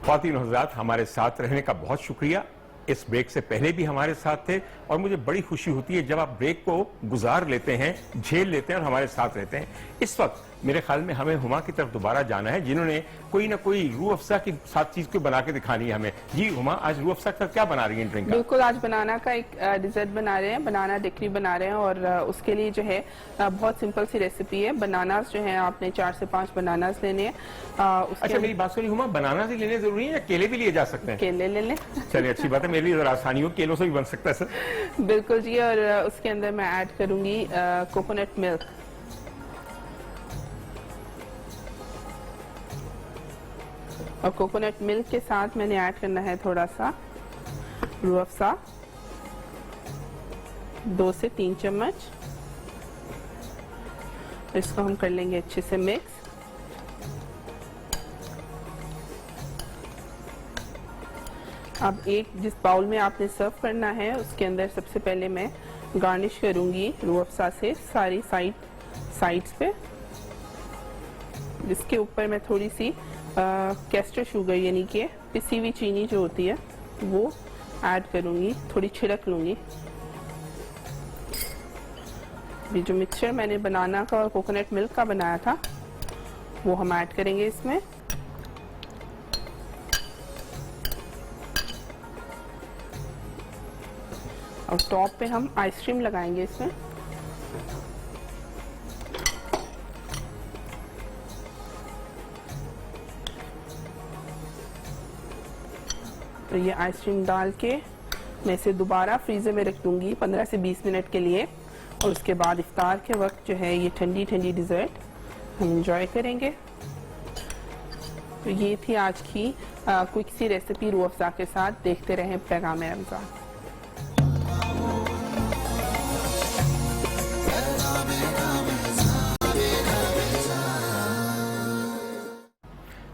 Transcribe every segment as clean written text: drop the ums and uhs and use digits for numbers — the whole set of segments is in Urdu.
خواتین و حضرات، ہمارے ساتھ رہنے کا بہت شکریہ. اس بریک سے پہلے بھی ہمارے ساتھ تھے اور مجھے بڑی خوشی ہوتی ہے جب آپ بریک کو گزار لیتے ہیں، جھیل لیتے ہیں اور ہمارے ساتھ رہتے ہیں. اس وقت میرے خیال میں ہمیں ہما کی طرف دوبارہ جانا ہے، جنہوں نے کوئی نہ کوئی روح افزا کی ساتھ چیز کو بنا کے دکھانی ہے ہمیں. جی ہما، آج روح افزا کا کیا بنا رہی ہیں ڈرنک کا؟ بالکل، آج بنانا کا ایک ڈیزرٹ بنا رہے ہیں، بنانا ڈکری بنا رہے ہیں. اور اس کے لیے جو ہے بہت سمپل سی ریسیپی ہے. بناناز جو ہیں آپ نے 4 سے 5 بناناز لینے ہیں. اچھا میری بات سنی ہما، بنانا سے لینے ضروری ہے یا کیلے بھی لیے جا سکتے ہیں؟ کیلے لے لیں. چلیے اچھی بات ہے، میرے لیے ذرا آسانی ہو، کیلوں سے بھی بن سکتا ہے سر. بالکل جی. اور اس کے اندر میں ایڈ کروں گی کوکونٹ ملک. اور کوکونٹ ملک کے ساتھ میں نے ایڈ کرنا ہے تھوڑا سا روح افزا، 2 سے 3 چمچ. اس کو ہم کر لیں گے اچھے سے مکس. اب ایک جس باؤل میں آپ نے سرو کرنا ہے اس کے اندر سب سے پہلے میں گارنش کروں گی روح افزا سے ساری سائڈز پہ، جس کے اوپر میں تھوڑی سی کیسٹر شوگر یعنی کہ پسی ہوئی چینی جو ہوتی ہے وہ ایڈ کروں گی، تھوڑی چھڑک لوں گی. یہ جو مکسچر میں نے بنانا کا اور کوکونٹ ملک کا بنایا تھا وہ ہم ایڈ کریں گے اس میں. اور ٹاپ پہ ہم آئس کریم لگائیں گے اس میں. تو یہ آئس کریم ڈال کے میں اسے دوبارہ فریزر میں رکھ دوں گی 15 سے 20 منٹ کے لیے. اور اس کے بعد افطار کے وقت جو ہے یہ ٹھنڈی ٹھنڈی ڈیزرٹ ہم انجوائے کریں گے. تو یہ تھی آج کی کوئی سی ریسیپی روح افزا کے ساتھ. دیکھتے رہیں پیغام رمضان.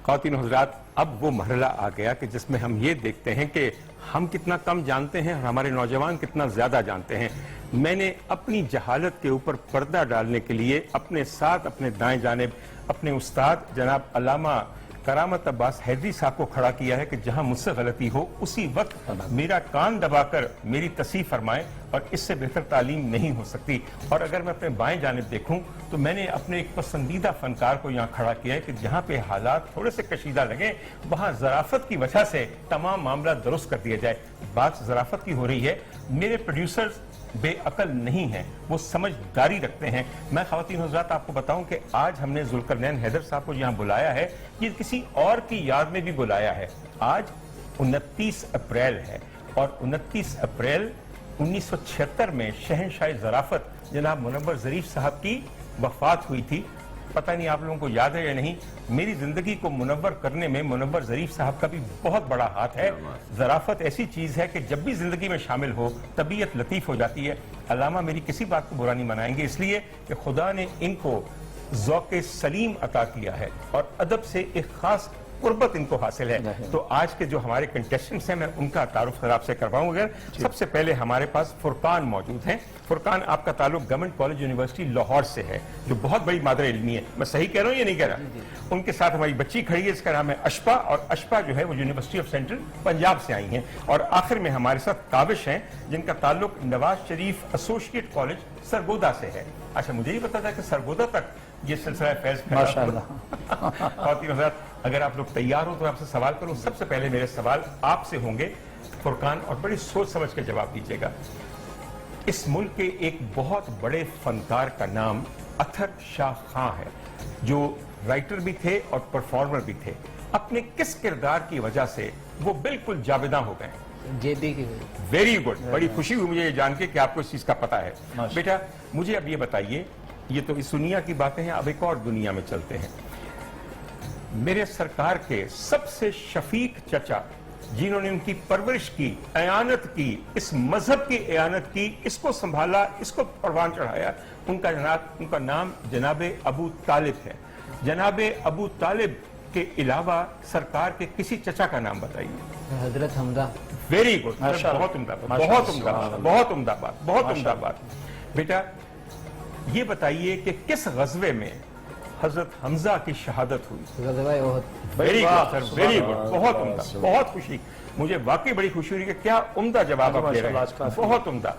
خواتین و حضرات، اب وہ مرحلہ آ گیا کہ جس میں ہم یہ دیکھتے ہیں کہ ہم کتنا کم جانتے ہیں اور ہمارے نوجوان کتنا زیادہ جانتے ہیں. میں نے اپنی جہالت کے اوپر پردہ ڈالنے کے لیے اپنے ساتھ اپنے دائیں جانب اپنے استاد جناب علامہ کرامت عباس حیدری صاحب کو کھڑا کیا ہے کہ جہاں مجھ سے غلطی ہو اسی وقت میرا کان دبا کر میری تصحیح فرمائیں، اور اس سے بہتر تعلیم نہیں ہو سکتی. اور اگر میں اپنے بائیں جانب دیکھوں تو میں نے اپنے ایک پسندیدہ فنکار کو یہاں کھڑا کیا ہے کہ جہاں پہ حالات تھوڑے سے کشیدہ لگیں وہاں ظرافت کی وجہ سے تمام معاملہ درست کر دیا جائے. بات ظرافت کی ہو رہی ہے. میرے پروڈیوسرز بے عقل نہیں ہیں، وہ سمجھداری رکھتے ہیں. میں خواتین حضرات آپ کو بتاؤں کہ آج ہم نے ذوالقرنین حیدر صاحب کو یہاں بلایا ہے، یہ کسی اور کی یاد میں بھی بلایا ہے. آج 29 اپریل ہے اور 29 اپریل 1976 میں شہنشاہ ظرافت جناب منور ظریف صاحب کی وفات ہوئی تھی. پتہ نہیں آپ لوگوں کو یاد ہے یا نہیں. میری زندگی کو منور کرنے میں منور ظریف صاحب کا بھی بہت بڑا ہاتھ ہے. ظرافت ایسی چیز ہے کہ جب بھی زندگی میں شامل ہو طبیعت لطیف ہو جاتی ہے. علامہ میری کسی بات کو برا نہیں منائیں گے، اس لیے کہ خدا نے ان کو ذوق سلیم عطا کیا ہے اور ادب سے ایک خاص قربت ان کو حاصل ہے. تو آج کے جو ہمارے کنٹیسٹنٹس ہیں میں ان کا تعارف آپ سے کرواؤں گا. سب سے پہلے ہمارے پاس فرقان موجود ہیں. فرقان، آپ کا تعلق گورنمنٹ کالج یونیورسٹی لاہور سے ہے جو بہت بڑی مادر علمی ہے. میں صحیح کہہ رہا ہوں یا نہیں کہہ رہا؟ ان کے ساتھ ہماری بچی کھڑی ہے، اس کا نام ہے اشپا، اور اشپا جو ہے وہ یونیورسٹی آف سینٹرل پنجاب سے آئی ہیں. اور آخر میں ہمارے ساتھ کاوش ہیں جن کا تعلق نواز شریف ایسوسیٹ کالج سرگودا سے ہے. اچھا مجھے ہی پتا تھا کہ سرگودا تک یہ سلسلہ فیض ماشاءاللہ. خواتین حضرات، اگر آپ لوگ تیار ہو تو آپ سے سوال کروں. سب سے پہلے میرے سوال آپ سے ہوں گے فرقان، اور بڑی سوچ سمجھ کے جواب دیجیے گا. اس ملک کے ایک بہت بڑے فنکار کا نام اطہر شاہ خان ہے جو رائٹر بھی تھے اور پرفارمر بھی تھے. اپنے کس کردار کی وجہ سے وہ بالکل جاویداں ہو گئے؟ جیدی کی. Very good. بڑی خوشی ہوئی مجھے یہ جان کے کہ آپ کو اس چیز کا پتا ہے. بیٹا مجھے اب یہ بتائیے، یہ تو اس دنیا کی باتیں ہیں، اب ایک اور دنیا میں چلتے ہیں. میرے سرکار کے سب سے شفیق چچا جنہوں نے ان کی پرورش کی، اعانت کی، اس مذہب کی اعانت کی، اس کو سنبھالا، اس کو پروان چڑھایا، ان کا نام جناب ابو طالب ہے. جناب ابو طالب کے علاوہ سرکار کے کسی چچا کا نام بتائیے. حضرت حمزہ. Very good. بہت عمدہ بات، بہت عمدہ بات، بہت عمدہ بات، بہت عمدہ بات. بیٹا یہ بتائیے کہ کس غزوے میں حضرت حمزہ کی شہادت ہوئی. غزوہ احد. ویری گڈ سر, ویری گڈ, بہت عمدہ, بہت خوشی. مجھے واقعی بڑی خوشی ہوئی کہ کیا عمدہ جواب آپ دے رہے ہیں, بہت عمدہ.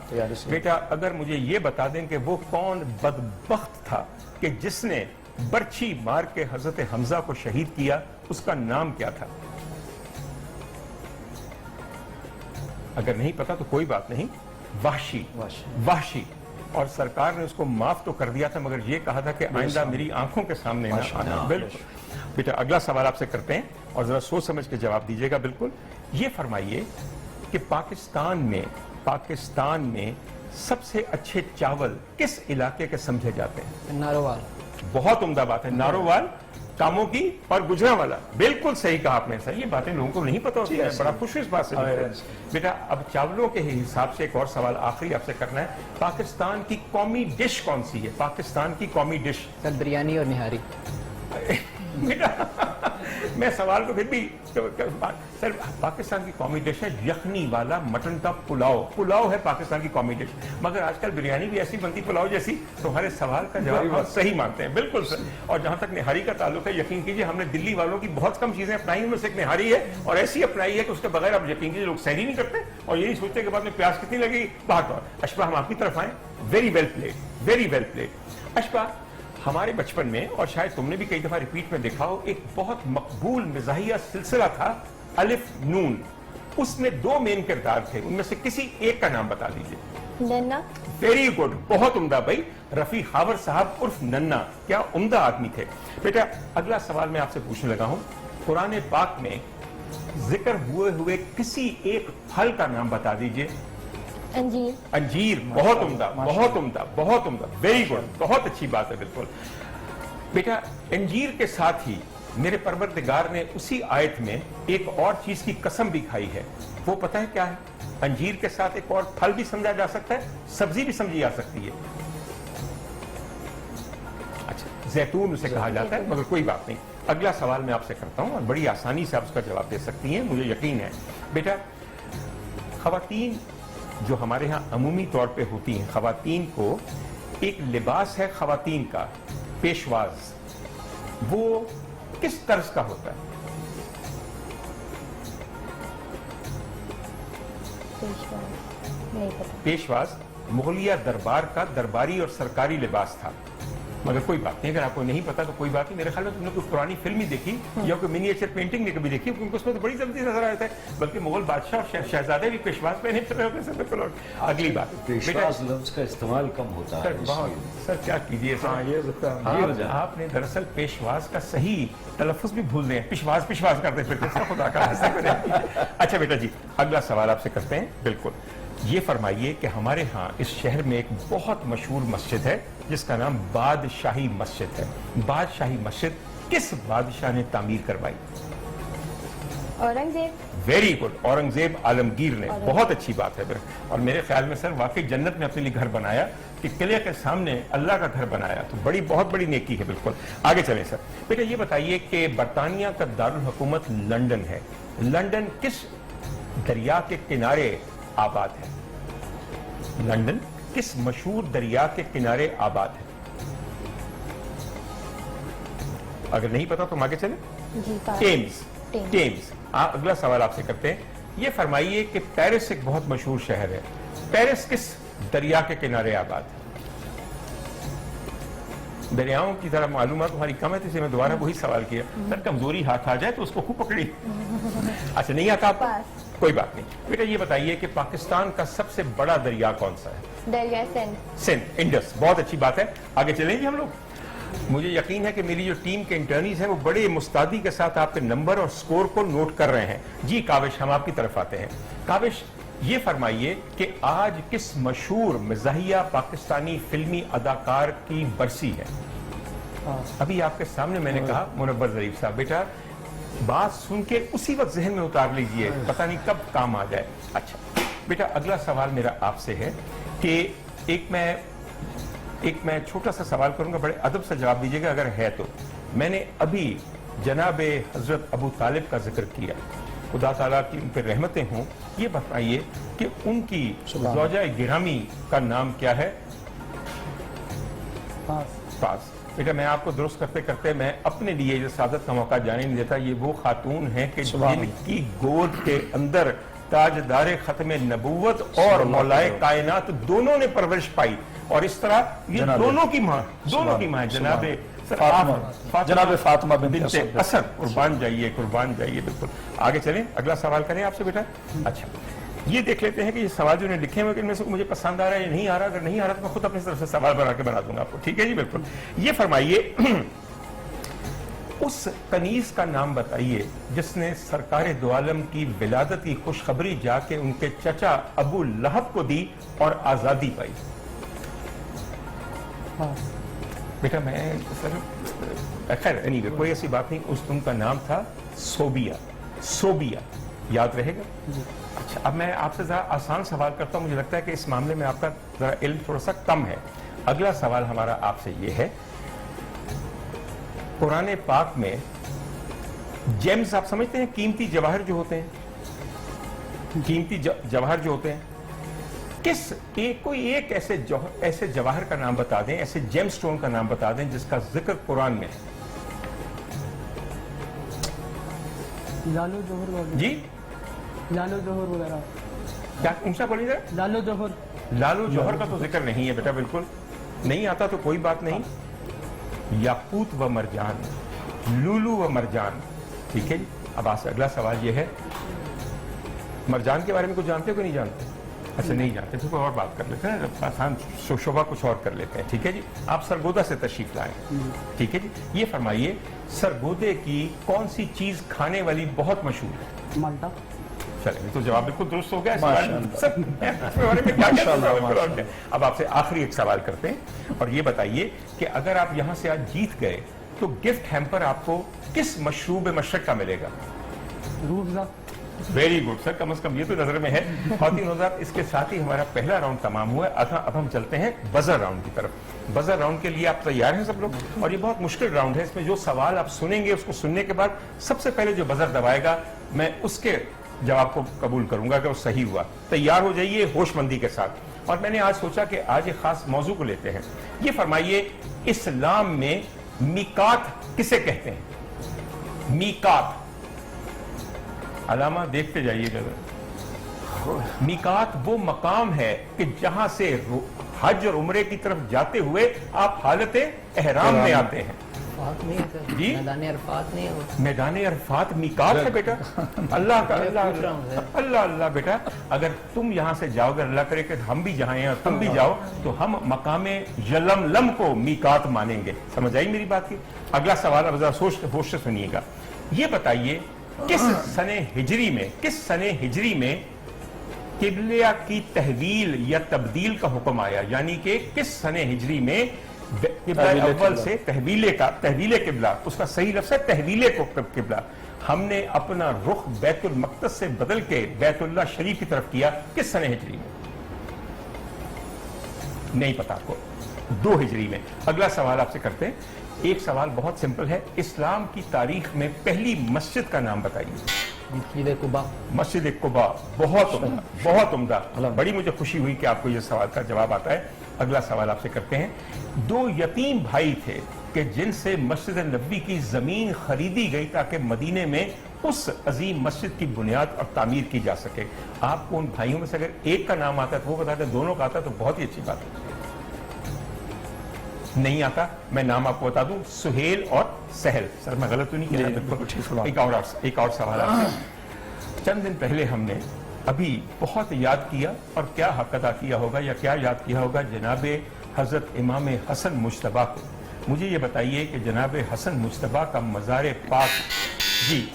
بیٹا اگر مجھے یہ بتا دیں کہ وہ کون بدبخت تھا کہ جس نے برچھی مار کے حضرت حمزہ کو شہید کیا, اس کا نام کیا تھا؟ اگر نہیں پتا تو کوئی بات نہیں. وحشی. اور سرکار نے اس کو معاف تو کر دیا تھا, مگر یہ کہا تھا کہ آئندہ میری آنکھوں کے سامنے نہ آنا. بالکل. بیٹا اگلا سوال آپ سے کرتے ہیں اور ذرا سوچ سمجھ کے جواب دیجیے گا. بالکل. یہ فرمائیے کہ پاکستان میں سب سے اچھے چاول کس علاقے کے سمجھے جاتے ہیں؟ نارووال. بہت عمدہ بات ہے. نارووال, کاموں کی اور گجرانوالا. بالکل صحیح کہا آپ نے. سر یہ باتیں لوگوں کو نہیں پتا ہوتی ہے, بڑا خوش اس بات سے. بیٹا اب چاولوں کے حساب سے ایک اور سوال آخری آپ سے کرنا ہے. پاکستان کی قومی ڈش کون سی ہے؟ پاکستان کی قومی ڈش. سر بریانی اور نہاری. بیٹا میں سوال کو پھر بھی سر, پاکستان کی قومی ڈش ہے یخنی والا مٹن کا پلاؤ. پلاؤ ہے پاکستان کی قومی ڈش, مگر آج کل بریانی بھی ایسی بنتی پلاؤ جیسی. تمہارے سوال کا جواب ہم صحیح مانتے ہیں. بالکل سر. اور جہاں تک نہاری کا تعلق ہے, یقین کیجئے ہم نے دلی والوں کی بہت کم چیزیں اپنائی, ان میں سے ایک نہاری ہے, اور ایسی اپنائی ہے کہ اس کے بغیر آپ یقین کیجئے لوگ سحری نہیں کرتے, اور یہی سوچتے کہ بعد میں پیاز کتنی لگے گی. بات اور اشفا ہم آپ کی طرف آئیں. Very well played, very well played. Ashfa, ہمارے بچپن میں, اور شاید تم نے بھی کئی دفعہ ریپیٹ میں دیکھا ہو, ایک بہت مقبول مزاحیہ سلسلہ تھا الف نون. اس میں 2 مین کردار تھے, ان میں سے کسی ایک کا نام بتا دیجئے. ننا. ویری گڈ, بہت عمدہ بھائی. رفیع خاور صاحب عرف ننا, کیا عمدہ آدمی تھے. بیٹا اگلا سوال میں آپ سے پوچھنے لگا ہوں. قرآن پاک میں ذکر ہوئے کسی ایک پھل کا نام بتا دیجئے. انجیر. انجیر. بہت عمدہ, بہت عمدہ, بہت عمدہ. ویری گڈ, بہت اچھی بات ہے. بالکل. بیٹا انجیر کے ساتھ ہی میرے پروردگار نے اسی آیت میں ایک اور چیز کی قسم بھی کھائی ہے. وہ پتہ ہے کیا ہے؟ انجیر کے ساتھ ایک اور پھل بھی سمجھا جا سکتا ہے, سبزی بھی سمجھی جا سکتی ہے. اچھا, زیتون اسے کہا جاتا ہے, مگر کوئی بات نہیں. اگلا سوال میں آپ سے کرتا ہوں, اور بڑی آسانی سے آپ اس کا جواب دے سکتی ہیں, مجھے یقین ہے. بیٹا خواتین جو ہمارے ہاں عمومی طور پہ ہوتی ہیں, خواتین کو ایک لباس ہے خواتین کا, پیشواز. وہ کس طرز کا ہوتا ہے؟ نہیں پتا. پیشواز مغلیہ دربار کا درباری اور سرکاری لباس تھا. مگر کوئی بات نہیں, اگر آپ کو نہیں پتا تو کوئی بات نہیں. میرے خیال میں تم نے کوئی پرانی فلم ہی دیکھی یا کوئی منیچر پینٹنگ نے کبھی دیکھی, کیونکہ اس میں تو بڑی جلدی نظر آتا ہے. بلکہ مغل بادشاہ اور شہزادے بھی پیشواز پہنے چلے ہوتے ہیں. بالکل. اگلی بات, پیشواز لفظ کا استعمال کم ہوتا ہے. سر کیا کیجیے, آپ نے دراصل پیشواز کا صحیح تلفظ بھی بھول دیں, پیشواز کرتے پھرتے. خدا کا ایسا کرے. اچھا بیٹا جی, اگلا سوال آپ سے کرتے ہیں. بالکل. یہ فرمائیے کہ ہمارے ہاں اس شہر میں ایک بہت مشہور مسجد ہے جس کا نام بادشاہی مسجد ہے. بادشاہی مسجد کس بادشاہ نے تعمیر کروائی؟ اورنگزیب. ویری گڈ, اورنگزیب عالمگیر نے. بہت اچھی بات ہے. اور میرے خیال میں سر واقعی جنت میں اپنے لیے گھر بنایا, کہ قلعے کے سامنے اللہ کا گھر بنایا, تو بہت بڑی نیکی ہے. بالکل. آگے چلیں سر. بیٹا یہ بتائیے کہ برطانیہ کا دارالحکومت لندن ہے. لندن کس دریا کے کنارے آباد ہے؟ لندن کس مشہور دریا کے کنارے آباد ہے؟ اگر نہیں پتا تو ہم آگے چلیں. جی. ٹیمز. اگلا سوال آپ سے کرتے ہیں. یہ فرمائیے کہ پیرس ایک بہت مشہور شہر ہے. پیرس کس دریا کے کنارے آباد ہے؟ دریاؤں کی طرح معلومات تمہاری کم ہے, تو اسے میں دوبارہ وہی سوال کیا. سر کمزوری ہاتھ آ جائے تو اس کو خوب پکڑی. اچھا نہیں آتا آپ کو, کوئی بات نہیں. بیٹا یہ بتائیے کہ پاکستان کا سب سے بڑا دریا کون سا ہے؟ دریا سندھ. سندھ, انڈس. بہت اچھی بات ہے. آگے چلیں گے ہم لوگ. مجھے یقین ہے کہ میری جو ٹیم کے انٹرنیز ہیں وہ بڑے مستعدی کے ساتھ آپ کے نمبر اور سکور کو نوٹ کر رہے ہیں. جی کاوش, ہم آپ کی طرف آتے ہیں. کاوش یہ فرمائیے کہ آج کس مشہور مزاحیہ پاکستانی فلمی اداکار کی برسی ہے؟ ابھی آپ کے سامنے میں نے کہا منور ظریف صاحب. بیٹا بات سن کے اسی وقت ذہن میں اتار لیجئے, پتہ نہیں کب کام آ جائے. اچھا بیٹا اگلا سوال میرا آپ سے ہے کہ ایک میں چھوٹا سا سوال کروں گا, بڑے ادب سے جواب دیجیے گا اگر ہے تو. میں نے ابھی جناب حضرت ابو طالب کا ذکر کیا, خدا تعالیٰ کی ان پہ رحمتیں ہوں. یہ بتائیے کہ ان کی زوجہ گرامی کا نام کیا ہے؟ پاس. بیٹا میں آپ کو درست کرتے کرتے میں اپنے لیے یہ سعادت کا موقع جانے نہیں دیتا. یہ وہ خاتون ہیں کہ جن کی گود کے اندر تاجدار ختم نبوت اور مولائے کائنات دونوں نے پرورش پائی, اور اس طرح یہ دونوں کی ماں ہے جناب فاطمہ بنت اسد. قربان جائیے بالکل. آگے چلیں, اگلا سوال کریں آپ سے بیٹا. اچھا یہ دیکھ لیتے ہیں کہ یہ سوال جو نے لکھے ہوئے کہ ان میں سے مجھے پسند آ رہا ہے یا نہیں آ رہا. اگر نہیں آ رہا تو میں خود اپنی طرف سے سوال بنا کے بنا دوں گا آپ کو. ٹھیک ہے جی بالکل. یہ فرمائیے اس کنیز کا نام بتائیے جس نے سرکار دو عالم کی ولادت کی خوشخبری جا کے ان کے چچا ابو لہب کو دی اور آزادی پائی. بیٹا میں خیر کوئی ایسی بات نہیں. اس ان کا نام تھا صوبیہ. یاد رہے گا؟ اچھا اب میں آپ سے ذرا آسان سوال کرتا ہوں. مجھے لگتا ہے کہ اس معاملے میں آپ کا ذرا علم تھوڑا سا کم ہے. اگلا سوال ہمارا آپ سے یہ ہے, قرآن پاک میں جیمز آپ سمجھتے ہیں قیمتی جواہر جو ہوتے ہیں, کوئی ایک ایسے جواہر کا نام بتا دیں, ایسے جیم سٹون کا نام بتا دیں جس کا ذکر قرآن میں ہے. لالو جوہر جی لالو جوہر وغیرہ. کیا اونچا بولیے ذرا. لالو جوہر کا تو ذکر نہیں ہے بیٹا. بالکل نہیں آتا تو کوئی بات نہیں. یاقوت و مرجان, لولو و مرجان. ٹھیک ہے جی. اب آپ سے اگلا سوال یہ ہے, مرجان کے بارے میں کچھ جانتے ہو کہ نہیں جانتے؟ اچھا نہیں جانتے تو کوئی اور بات کر لیتے ہیں, آسان شعبہ کچھ اور کر لیتے ہیں. ٹھیک ہے جی. آپ سرگودا سے تشریف لائیں. ٹھیک ہے جی. یہ فرمائیے سرگودے کی کون سی چیز کھانے والی بہت مشہور ہے؟ مالٹا. چلیں تو جواب بالکل درست ہو گیا. اب آپ سے آخری ایک سوال کرتے ہیں, اور یہ بتائیے کہ اگر آپ یہاں سے آج جیت گئے تو گفٹ ہیمپر آپ کو کس مشروب مشرق کا ملے گا؟ روح افزا. ویری گڈ سر, کم از کم یہ تو نظر میں ہے. خواتین حضرات اس کے ساتھ ہی ہمارا پہلا راؤنڈ تمام ہوا ہے. اب ہم چلتے ہیں بزر راؤنڈ کی طرف. بزر راؤنڈ کے لیے آپ تیار ہیں سب لوگ؟ اور یہ بہت مشکل راؤنڈ ہے. اس میں جو سوال آپ سنیں گے اس کو سننے کے بعد سب سے پہلے جو بزر دبائے گا میں اس کے جواب کو قبول کروں گا کہ وہ صحیح ہوا. تیار ہو جائیے ہوش مندی کے ساتھ. اور میں نے آج سوچا کہ آج ایک خاص موضوع کو لیتے ہیں. یہ فرمائیے اسلام میں میقات کسے کہتے ہیں؟ میقات. علامہ دیکھتے جائیے گا. میقات وہ مقام ہے کہ جہاں سے حج اور عمرے کی طرف جاتے ہوئے آپ حالت احرام میں آتے ہیں. جی میدان عرفات نہیں ہے. میدان عرفات میقات ہے بیٹا. اللہ کا اللہ بیٹا, اگر تم یہاں سے جاؤ, اگر اللہ کرے کہ ہم بھی جہاں ہیں اور تم بھی جاؤ, تو ہم مقام یلملم کو میقات مانیں گے. سمجھ آئی میری بات کی؟ اگلا سوال اب ذرا ہوش سے سنیے گا. یہ بتائیے کس سن ہجری میں قبلہ کی تحویل یا تبدیل کا حکم آیا؟ یعنی کہ کس سن ہجری میں قبلہ اول سے تحویل قبلہ, اس کا صحیح لفظ ہے تحویل قبلہ, ہم نے اپنا رخ بیت المقدس سے بدل کے بیت اللہ شریف کی طرف کیا؟ کس سن ہجری میں؟ نہیں پتا آپ کو. 2 ہجری میں. اگلا سوال آپ سے کرتے ہیں. ایک سوال بہت سمپل ہے. اسلام کی تاریخ میں پہلی مسجد کا نام بتائیے. مسجد قباء. مسجد قباء. بہت عمدہ. بڑی مجھے خوشی ہوئی کہ آپ کو یہ سوال کا جواب آتا ہے. اگلا سوال آپ سے کرتے ہیں. 2 یتیم بھائی تھے کہ جن سے مسجد نبوی کی زمین خریدی گئی تاکہ مدینے میں اس عظیم مسجد کی بنیاد اور تعمیر کی جا سکے. آپ کو ان بھائیوں میں سے اگر ایک کا نام آتا ہے تو وہ بتا دیں, دونوں کا آتا ہے تو بہت ہی اچھی بات ہے. نہیں آتا, میں نام آپ کو بتا دوں, سہیل اور سہل. سر میں غلط تو نہیں کیا؟ ایک اور سوال آپ سے. چند دن پہلے ہم نے ابھی بہت یاد کیا, اور کیا حق ادا کیا ہوگا یا کیا یاد کیا ہوگا جناب حضرت امام حسن مجتبیٰ کو. مجھے یہ بتائیے کہ جناب حسن مجتبیٰ کا مزار پاک, جی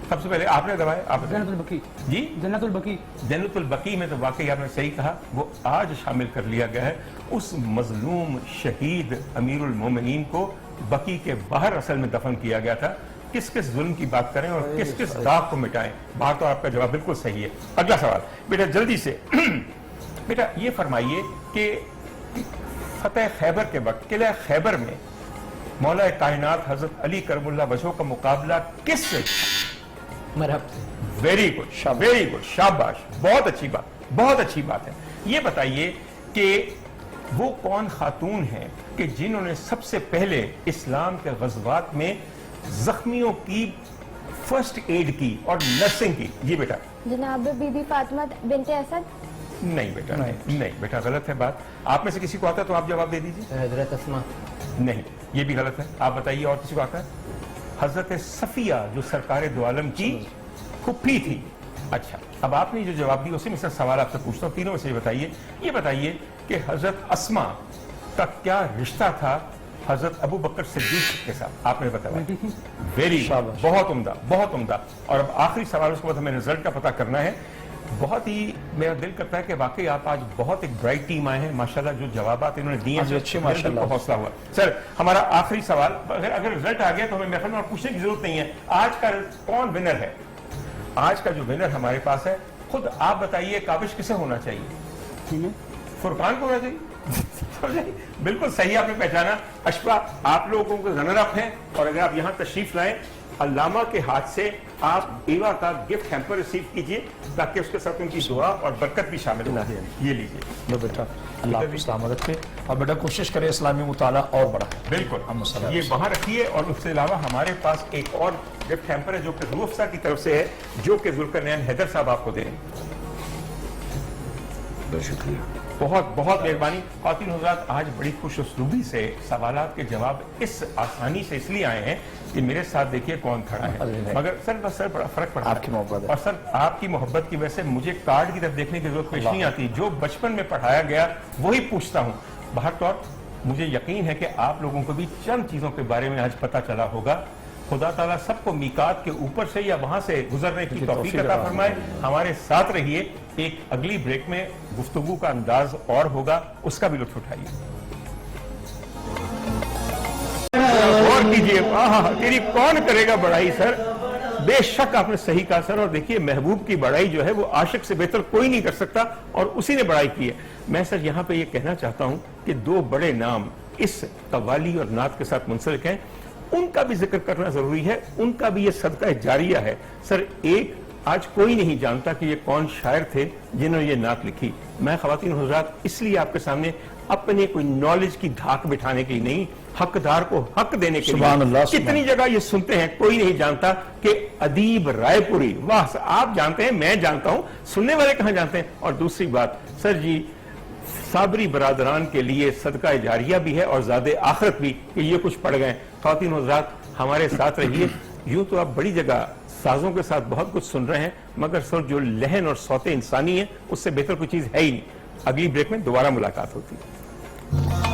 سب سے پہلے آپ نے دبایا, آپ جنت البقیع. جی جنت البقیع میں تو واقعی آپ نے صحیح کہا, وہ آج شامل کر لیا گیا ہے. اس مظلوم شہید امیر المومنین کو بقیع کے باہر اصل میں دفن کیا گیا تھا. کس کس ظلم کی بات کریں اور کس کس داغ کو مٹائیں؟ بات تو آپ کا جواب بالکل صحیح ہے. اگلا سوال بیٹا جلدی سے. بیٹا یہ فرمائیے کہ فتح خیبر کے وقت قلعہ خیبر میں مولا کائنات حضرت علی کرم اللہ وجہہ کا مقابلہ کس سے؟ مرحب سے. ویری گڈ, شاباش, بہت اچھی بات ہے. یہ بتائیے کہ وہ کون خاتون ہیں کہ جنہوں نے سب سے پہلے اسلام کے غزوات میں زخمیوں کی فرسٹ ایڈ کی اور نرسنگ کی؟ جی بیٹا. جناب بی بی فاطمہ بنت اسد. نہیں بیٹا, نہیں بیٹا, غلط ہے بات. آپ میں سے کسی کو آتا ہے تو آپ جواب دے دیجیے. حضرت اسما. نہیں, یہ بھی غلط ہے. آپ بتائیے اور کسی کو آتا ہے؟ حضرت صفیہ جو سرکار دو عالم کی پھپھی تھی. اچھا, اب آپ نے جو جواب دی اسی میں سے سوال آپ سے پوچھتا ہوں, تینوں میں سے یہ بتائیے کہ حضرت اسما کا کیا رشتہ تھا حضرت ابو بکر صدیق کے ساتھ؟ آپ نے بتایا. ویری, بہت عمدہ, بہت عمدہ. اور اب آخری سوال, اس کے بعد ہمیں رزلٹ کا پتہ کرنا ہے. بہت ہی میرا دل کرتا ہے کہ واقعی آپ آج بہت ایک برائٹ ٹیم آئے ہیں ماشاءاللہ. جو جوابات انہوں نے دیے ہیں اچھے ماشاءاللہ, حوصلہ ہوا. سر ہمارا آخری سوال, اگر رزلٹ آ گیا تو ہمیں محفل میں اور پوچھنے کی ضرورت نہیں ہے. آج کا کون ونر ہے؟ آج کا جو ونر ہمارے پاس ہے, خود آپ بتائیے کاوش کسے ہونا چاہیے؟ فرقان کو ہونا چاہیے. بالکل صحیح آپ نے پہچانا. اشفا, آپ لوگوں کو رنر اپ ہیں, اور اگر آپ یہاں تشریف لائیں, علامہ کے ہاتھ سے آپ ایوا کا گفٹ ہیمپر ریسیو کیجئے تاکہ اس کے ساتھ ان کی دعا اور برکت بھی شامل ہو. یہ لیجئے. لو بیٹا, اللہ آپ کو سلامت رکھے, اور بیٹا کوشش کرے اسلامی مطالعہ اور بڑا. بالکل, یہ وہاں رکھیے. اور اس سے علاوہ ہمارے پاس ایک اور گفٹ ہیمپر ہے جو کہ روح افزا کی طرف سے ہے, جو کہ ذوالقرنین حیدر صاحب آپ کو دیں. بہت شکریہ, بہت بہت مہربانی. خواتین حضرات, آج بڑی خوش اسلوبی سے سوالات کے جواب اس آسانی سے اس لیے آئے ہیں کہ میرے ساتھ دیکھیے کون کھڑا ہے. مگر سر بڑا فرق پڑتا ہے آپ کی محبت ہے. اور سر آپ کی محبت کی وجہ سے مجھے کارڈ کی طرف دیکھنے کی ضرورت پیش نہیں آتی. جو بچپن میں پڑھایا گیا وہی پوچھتا ہوں. بہرطور مجھے یقین ہے کہ آپ لوگوں کو بھی چند چیزوں کے بارے میں آج پتہ چلا ہوگا. خدا تعالیٰ سب کو میقات کے اوپر سے یا وہاں سے گزرنے کی توفیق عطا فرمائے. ہمارے ساتھ رہیے. ایک اگلی بریک میں گفتگو کا انداز اور ہوگا, اس کا بھی لطف اٹھائیے. غور کیجیے, تیری کون کرے گا بڑائی سر. بے شک آپ نے صحیح کہا سر. اور دیکھیے, محبوب کی بڑائی جو ہے وہ عاشق سے بہتر کوئی نہیں کر سکتا, اور اسی نے بڑائی کی ہے. میں سر یہاں پہ یہ کہنا چاہتا ہوں کہ دو بڑے نام اس قوالی اور نعت کے ساتھ منسلک ہیں, ان کا بھی ذکر کرنا ضروری ہے. ان کا بھی یہ صدقہ جاریہ ہے. سر ایک, آج کوئی نہیں جانتا کہ یہ کون شاعر تھے جنہوں نے یہ نعت لکھی. میں خواتین حضرات اس لیے آپ کے سامنے اپنے کوئی نالج کی دھاک بٹھانے کے لیے نہیں, حقدار کو حق دینے کے لیے. کتنی جگہ یہ سنتے ہیں, کوئی نہیں جانتا کہ ادیب رائے پوری. واہ, آپ جانتے ہیں, میں جانتا ہوں, سننے والے کہاں جانتے ہیں. اور دوسری بات سر جی, صابری برادران کے لیے صدقہ جاریہ بھی ہے اور زاد آخرت بھی کہ یہ کچھ پڑھ گئے. خواتین حضرات ہمارے ساتھ رہیے. یوں تو آپ بڑی جگہ سازوں کے ساتھ بہت کچھ سن رہے ہیں, مگر سر جو لہن اور صوت انسانی ہے اس سے بہتر کوئی چیز ہے ہی نہیں. اگلی بریک میں دوبارہ ملاقات ہوتی ہے.